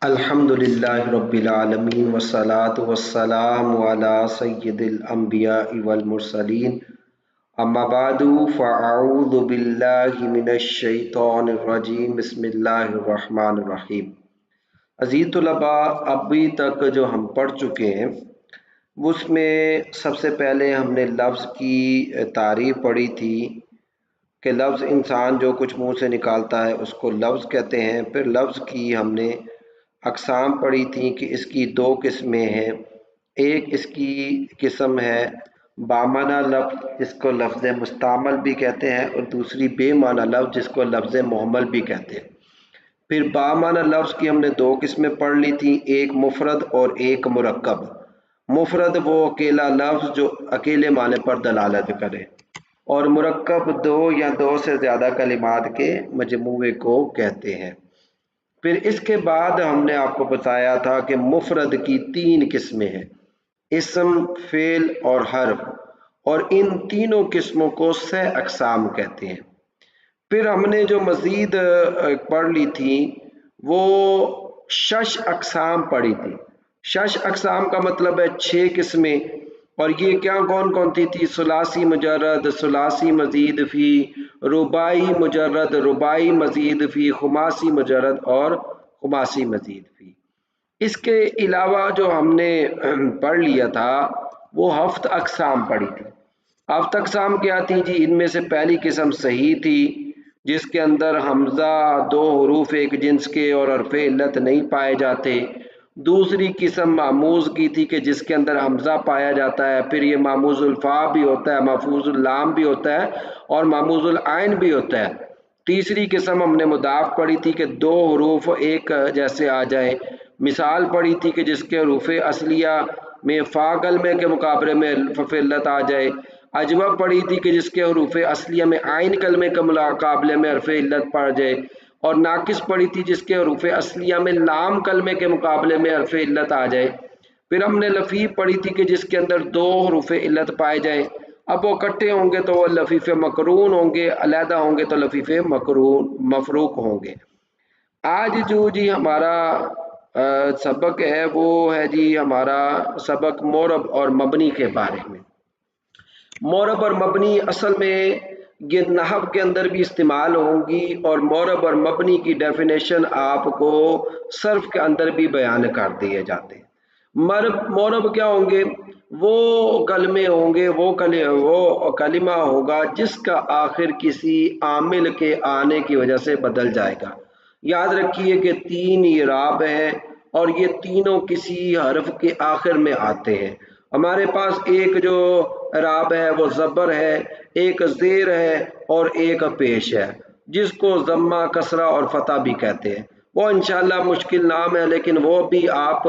الحمدللہ رب العالمین والصلاة والسلام علی سید الانبیاء والمرسلین اما بعد فاعوذ باللہ من الشیطان الرجیم بسم اللہ الرحمن الرحیم۔ عزیز طلباء، ابھی تک جو ہم پڑھ چکے ہیں اس میں سب سے پہلے ہم نے لفظ کی تعریف پڑھی تھی کہ لفظ انسان جو کچھ منہ سے نکالتا ہے اس کو لفظ کہتے ہیں۔ پھر لفظ کی ہم نے اقسام پڑھی تھیں کہ اس کی دو قسمیں ہیں۔ ایک اس کی قسم ہے بامعنی لفظ جس کو لفظ مستعمل بھی کہتے ہیں، اور دوسری بے معنی لفظ جس کو لفظ محمل بھی کہتے ہیں۔ پھر بامعنی لفظ کی ہم نے دو قسمیں پڑھ لی تھیں، ایک مفرد اور ایک مرکب۔ مفرد وہ اکیلا لفظ جو اکیلے معنی پر دلالت کرے، اور مرکب دو یا دو سے زیادہ کلمات کے مجموعے کو کہتے ہیں۔ پھر اس کے بعد ہم نے آپ کو بتایا تھا کہ مفرد کی تین قسمیں ہیں، اسم، فعل اور حرف، اور ان تینوں قسموں کو 6 اقسام کہتے ہیں۔ پھر ہم نے جو مزید پڑھ لی تھی وہ 6 اقسام پڑھی تھی۔ 6 اقسام کا مطلب ہے 6 قسمیں، اور یہ کیا کون کون تھی؟ ثلاثی مجرد، ثلاثی مزید فی، رباعی مجرد، رباعی مزید فی، خماسی مجرد اور خماسی مزید فی۔ اس کے علاوہ جو ہم نے پڑھ لیا تھا وہ 7 اقسام پڑھی تھی۔ 7 اقسام کیا تھی جی؟ ان میں سے پہلی قسم صحیح تھی جس کے اندر حمزہ، 2 حروف ایک جنس کے اور حرف علت نہیں پائے جاتے۔ دوسری قسم معموز کی تھی کہ جس کے اندر حمزہ پایا جاتا ہے، پھر یہ معموز الفا بھی ہوتا ہے، محفوظ اللام بھی ہوتا ہے اور معموز العین بھی ہوتا ہے۔ تیسری قسم ہم نے مضاف پڑھی تھی کہ 2 حروف ایک جیسے آ جائے۔ مثال پڑھی تھی کہ جس کے حروف اصلیہ میں فا کلمے کے مقابلے میں حرف علت آ جائے۔ اجوب پڑھی تھی کہ جس کے حروف اصلیہ میں عین کلمے کے مقابلے میں حرف علت پڑ جائے۔ اور ناقص پڑھی تھی جس کے حروف اصلیہ میں لام کلمے کے مقابلے میں حرف علت آ جائے۔ پھر ہم نے لفیف پڑھی تھی کہ جس کے اندر 2 حروف علت پائے جائیں۔ اب وہ اکٹھے ہوں گے تو وہ لفیف مقرون ہوں گے، علیحدہ ہوں گے تو لفیف مفروق ہوں گے۔ آج جو جی ہمارا سبق ہے وہ ہے جی ہمارا سبق معرب اور مبنی کے بارے میں۔ معرب اور مبنی اصل میں یہ نحو کے اندر بھی استعمال ہوں گی، اور معرب اور مبنی کی ڈیفینیشن آپ کو صرف کے اندر بھی بیان کر دیے جاتے ہیں۔ معرب کیا ہوں گے؟ وہ کلمے ہوں گے، وہ کلمہ ہوگا جس کا آخر کسی عامل کے آنے کی وجہ سے بدل جائے گا۔ یاد رکھیے کہ 3 اعراب ہیں اور یہ تینوں کسی حرف کے آخر میں آتے ہیں۔ ہمارے پاس ایک جو اعراب ہے وہ زبر ہے، ایک زیر ہے اور ایک پیش ہے، جس کو ضمہ، کسرہ اور فتح بھی کہتے ہیں۔ وہ انشاءاللہ مشکل نام ہے، لیکن وہ بھی آپ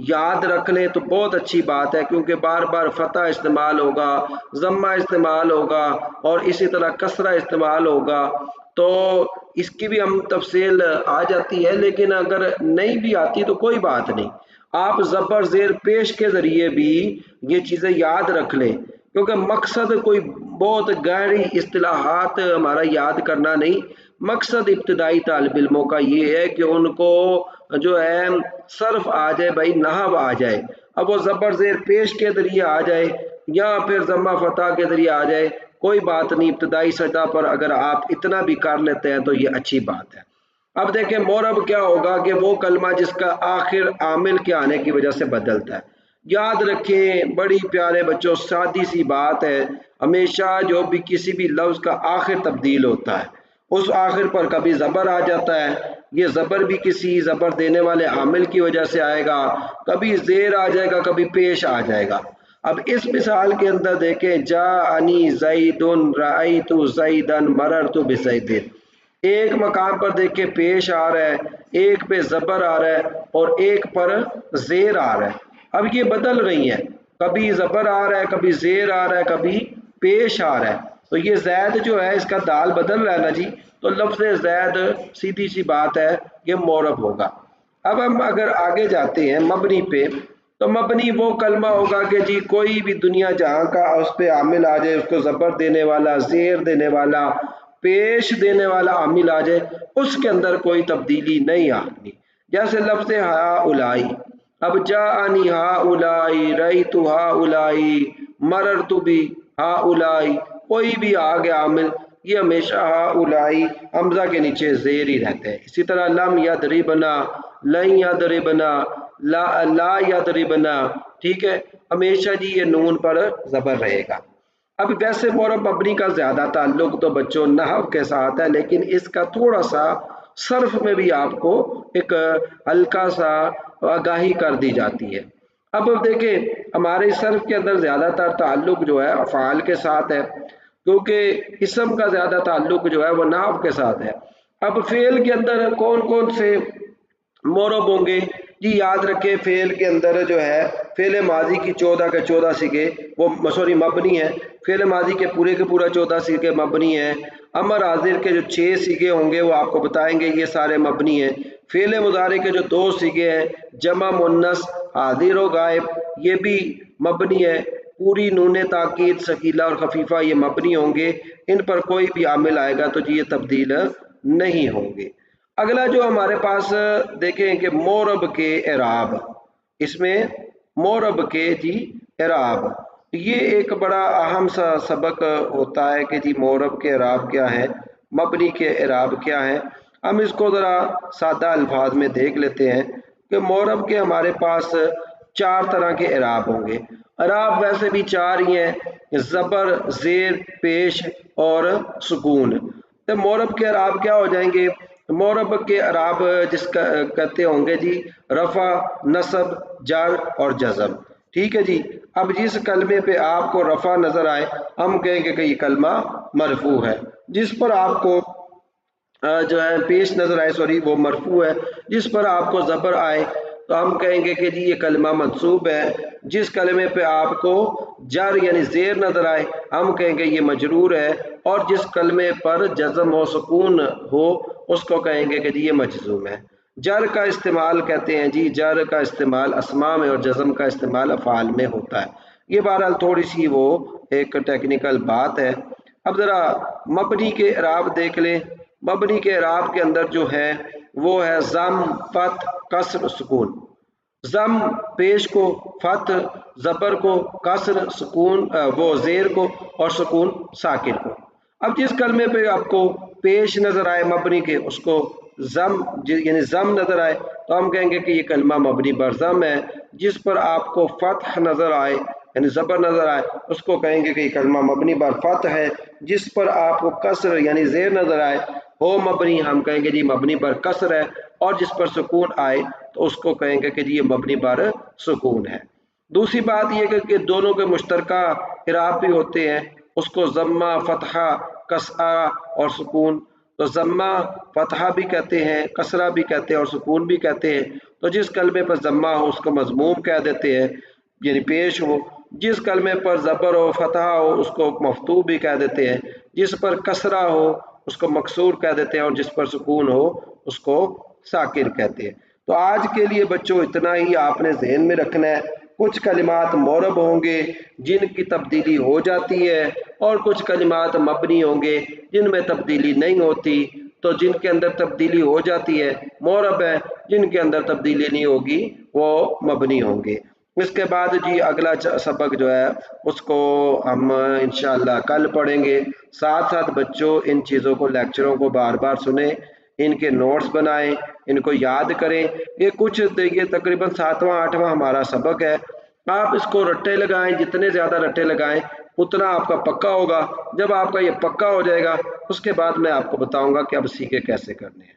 یاد رکھ لیں تو بہت اچھی بات ہے، کیونکہ بار بار فتح استعمال ہوگا، ضمہ استعمال ہوگا اور اسی طرح کسرہ استعمال ہوگا، تو اس کی بھی ہم تفصیل آ جاتی ہے، لیکن اگر نہیں بھی آتی تو کوئی بات نہیں، آپ زبر زیر پیش کے ذریعے بھی یہ چیزیں یاد رکھ لیں، کیونکہ مقصد کوئی بہت گہری اصطلاحات ہمارا یاد کرنا نہیں، مقصد ابتدائی طالب علموں کا یہ ہے کہ ان کو جو ہے صرف آ جائے، بھائی نحو آ جائے۔ اب وہ زبر زیر پیش کے ذریعے آ جائے یا پھر ضمہ فتح کے ذریعے آ جائے، کوئی بات نہیں، ابتدائی سطح پر اگر آپ اتنا بھی کر لیتے ہیں تو یہ اچھی بات ہے۔ اب دیکھیں معرب کیا ہوگا کہ وہ کلمہ جس کا آخر عامل کے آنے کی وجہ سے بدلتا ہے۔ یاد رکھیں بڑی پیارے بچوں، سادی سی بات ہے، ہمیشہ جو بھی کسی بھی لفظ کا آخر تبدیل ہوتا ہے اس آخر پر کبھی زبر آ جاتا ہے، یہ زبر بھی کسی زبر دینے والے عامل کی وجہ سے آئے گا، کبھی زیر آ جائے گا، کبھی پیش آ جائے گا۔ اب اس مثال کے اندر دیکھیں، جاءنی زید رأیت زیدا مررت بزید، ایک مقام پر دیکھیں پیش آ رہا ہے، ایک پہ زبر آ رہا ہے اور ایک پر زیر آ رہا ہے۔ اب یہ بدل رہی ہیں، کبھی زبر آ رہا ہے، کبھی زیر آ رہا ہے، کبھی پیش آ رہا ہے، تو یہ زید جو ہے اس کا دال بدل رہا ہے نا جی، تو لفظ زید سیدھی سی بات ہے یہ معرب ہوگا۔ اب ہم اگر آگے جاتے ہیں مبنی پہ، تو مبنی وہ کلمہ ہوگا کہ جی کوئی بھی دنیا جہاں کا اس پہ عامل آ جائے، اس کو زبر دینے والا، زیر دینے والا، پیش دینے والا عامل آ جائے، اس کے اندر کوئی تبدیلی نہیں آنی۔ جیسے لفظ ہاؤلائی، اب جاءنی ہاؤلائی، رأیت ہاؤلائی، مررت بی ہاؤلائی، کوئی بھی آ گیا عامل یہ ہمیشہ ہاؤلائی حمزہ کے نیچے زیر ہی رہتے ہیں۔ اسی طرح لم یضربنا، لن یضربنا، لا یضربنا، ٹھیک ہے، ہمیشہ جی یہ نون پر زبر رہے گا۔ اب ویسے معرب مبنی کا زیادہ تعلق تو بچوں نحو کے ساتھ ہے، لیکن اس کا تھوڑا سا صرف میں بھی آپ کو ایک ہلکا سا آگاہی کر دی جاتی ہے۔ اب دیکھیں ہمارے صرف کے اندر زیادہ تر تعلق جو ہے افعال کے ساتھ ہے، کیونکہ اسم کا زیادہ تعلق جو ہے وہ نحو کے ساتھ ہے۔ اب فعل کے اندر کون کون سے معرب ہوں گے؟ جی یاد رکھیں فعل کے اندر جو ہے فعل ماضی کی 14 کے 14 سیغے وہ مبنی ہے، فعل ماضی کے پورے 14 سیغے مبنی ہیں۔ امر حاضر کے جو 6 سیغے ہوں گے وہ آپ کو بتائیں گے، یہ سارے مبنی ہیں۔ فعل مضارع کے جو 2 سیغے ہیں جمع مؤنث حاضر و غائب یہ بھی مبنی ہے، پوری نون تاکید ثقیلہ اور خفیفہ یہ مبنی ہوں گے، ان پر کوئی بھی عامل آئے گا تو جی یہ تبدیل نہیں ہوں گے۔ اگلا جو ہمارے پاس دیکھیں کہ معرب کے اعراب، اس میں معرب کے جی اعراب، یہ ایک بڑا اہم سا سبق ہوتا ہے کہ جی معرب کے اعراب کیا ہے، مبنی کے اعراب کیا ہے۔ ہم اس کو ذرا سادہ الفاظ میں دیکھ لیتے ہیں کہ معرب کے ہمارے پاس 4 طرح کے اعراب ہوں گے۔ اعراب ویسے بھی 4 ہی ہیں، زبر، زیر، پیش اور سکون۔ تو معرب کے اعراب کیا ہو جائیں گے؟ معرب کے اعراب جس کا کہتے ہوں گے جی رفع، نصب، جر اور جزم، ٹھیک ہے جی۔ اب جس کلمے پہ آپ کو رفع نظر آئے ہم کہیں گے کہ یہ کلمہ مرفوع ہے، جس پر آپ کو جو ہے پیش نظر آئے وہ مرفوع ہے، جس پر آپ کو زبر آئے تو ہم کہیں گے کہ جی یہ کلمہ منصوب ہے، جس کلمے پہ آپ کو جر یعنی زیر نظر آئے ہم کہیں گے یہ مجرور ہے، اور جس کلمے پر جزم و سکون ہو اس کو کہیں گے کہ جی یہ مجزوم ہے۔ جر کا استعمال کہتے ہیں جی، جر کا استعمال اسماء میں اور جزم کا استعمال افعال میں ہوتا ہے۔ یہ بہرحال تھوڑی سی وہ ایک ٹیکنیکل بات ہے۔ اب ذرا مبنی کے اعراب دیکھ لیں۔ مبنی کے اعراب کے اندر جو ہے وہ ہے ضم، فتح، کسر، سکون۔ ضم پیش کو، فتح زبر کو، کسر سکون وہ زیر کو، اور سکون ساکن کو۔ اب جس کلمے پہ آپ کو پیش نظر آئے مبنی کے اس کو ضم یعنی ضم نظر آئے تو ہم کہیں گے کہ یہ کلمہ مبنی بر ضم ہے، جس پر آپ کو فتح نظر آئے یعنی زبر نظر آئے اس کو کہیں گے کہ یہ کلمہ مبنی بر فتح ہے، جس پر آپ کو کسر یعنی زیر نظر آئے ہو مبنی ہم کہیں گے جی مبنی بر کسر ہے، اور جس پر سکون آئے تو اس کو کہیں گے کہ جی یہ مبنی بر سکون ہے۔ دوسری بات یہ کہ دونوں کے مشترکہ اعراب بھی ہوتے ہیں، اس کو ضمہ، فتحہ، کسرہ اور سکون۔ تو ضمہ فتحہ بھی کہتے ہیں، کسرہ بھی کہتے ہیں اور سکون بھی کہتے ہیں۔ تو جس کلمے پر ضمہ ہو اس کو مضموم کہہ دیتے ہیں یعنی پیش ہو، جس کلمے پر زبر ہو فتحہ ہو اس کو مفتوح بھی کہہ دیتے ہیں، جس پر کسرہ ہو اس کو مکسور کہہ دیتے ہیں، اور جس پر سکون ہو اس کو ساکن کہتے ہیں۔ تو آج کے لیے بچوں اتنا ہی آپ نے ذہن میں رکھنا ہے۔ کچھ کلمات معرب ہوں گے جن کی تبدیلی ہو جاتی ہے، اور کچھ کلمات مبنی ہوں گے جن میں تبدیلی نہیں ہوتی۔ تو جن کے اندر تبدیلی ہو جاتی ہے معرب ہے، جن کے اندر تبدیلی نہیں ہوگی وہ مبنی ہوں گے۔ اس کے بعد جی اگلا سبق جو ہے اس کو ہم انشاءاللہ کل پڑھیں گے۔ ساتھ ساتھ بچوں ان چیزوں کو لیکچروں کو بار بار سنیں، ان کے نوٹس بنائیں، ان کو یاد کریں۔ یہ کچھ یہ تقریباً 7واں 8واں ہمارا سبق ہے۔ آپ اس کو رٹے لگائیں، جتنے زیادہ رٹے لگائیں اتنا آپ کا پکا ہوگا۔ جب آپ کا یہ پکا ہو جائے گا اس کے بعد میں آپ کو بتاؤں گا کہ اب سیکھے کیسے کرنے ہیں۔